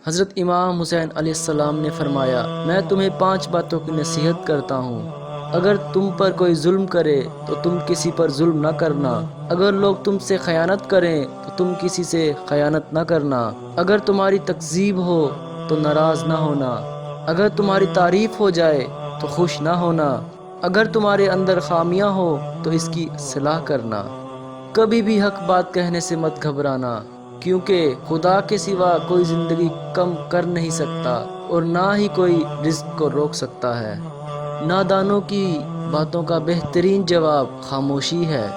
حضرت امام حسین علیہ السلام نے فرمایا، میں تمہیں 5 باتوں کی نصیحت کرتا ہوں۔ اگر تم پر کوئی ظلم کرے تو تم کسی پر ظلم نہ کرنا۔ اگر لوگ تم سے خیانت کریں تو تم کسی سے خیانت نہ کرنا۔ اگر تمہاری تکذیب ہو تو ناراض نہ ہونا۔ اگر تمہاری تعریف ہو جائے تو خوش نہ ہونا۔ اگر تمہارے اندر خامیاں ہو تو اس کی اصلاح کرنا۔ کبھی بھی حق بات کہنے سے مت گھبرانا، کیونکہ خدا کے سوا کوئی زندگی کم کر نہیں سکتا اور نہ ہی کوئی رزق کو روک سکتا ہے۔ نادانوں کی باتوں کا بہترین جواب خاموشی ہے۔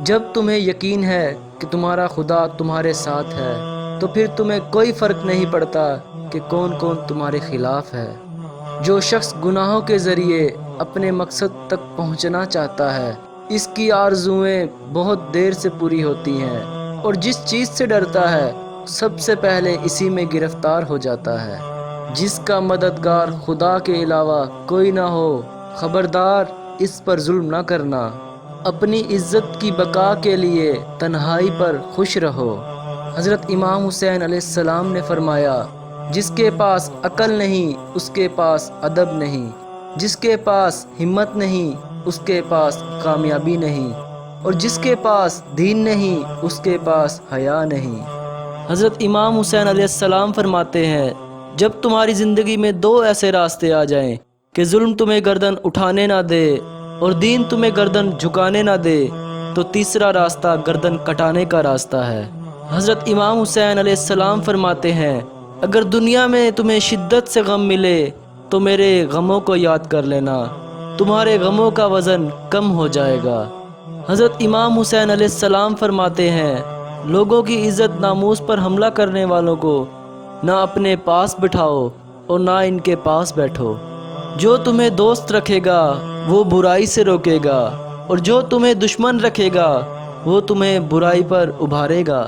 جب تمہیں یقین ہے کہ تمہارا خدا تمہارے ساتھ ہے تو پھر تمہیں کوئی فرق نہیں پڑتا کہ کون کون تمہارے خلاف ہے۔ جو شخص گناہوں کے ذریعے اپنے مقصد تک پہنچنا چاہتا ہے، اس کی آرزوئیں بہت دیر سے پوری ہوتی ہیں، اور جس چیز سے ڈرتا ہے سب سے پہلے اسی میں گرفتار ہو جاتا ہے۔ جس کا مددگار خدا کے علاوہ کوئی نہ ہو، خبردار اس پر ظلم نہ کرنا۔ اپنی عزت کی بقا کے لیے تنہائی پر خوش رہو۔ حضرت امام حسین علیہ السلام نے فرمایا، جس کے پاس عقل نہیں اس کے پاس ادب نہیں، جس کے پاس ہمت نہیں اس کے پاس کامیابی نہیں، اور جس کے پاس دین نہیں اس کے پاس حیا نہیں۔ حضرت امام حسین علیہ السلام فرماتے ہیں، جب تمہاری زندگی میں 2 ایسے راستے آ جائیں کہ ظلم تمہیں گردن اٹھانے نہ دے اور دین تمہیں گردن جھکانے نہ دے، تو تیسرا راستہ گردن کٹانے کا راستہ ہے۔ حضرت امام حسین علیہ السلام فرماتے ہیں، اگر دنیا میں تمہیں شدت سے غم ملے تو میرے غموں کو یاد کر لینا، تمہارے غموں کا وزن کم ہو جائے گا۔ حضرت امام حسین علیہ السلام فرماتے ہیں، لوگوں کی عزت ناموس پر حملہ کرنے والوں کو نہ اپنے پاس بٹھاؤ اور نہ ان کے پاس بیٹھو۔ جو تمہیں دوست رکھے گا وہ برائی سے روکے گا، اور جو تمہیں دشمن رکھے گا وہ تمہیں برائی پر ابھارے گا۔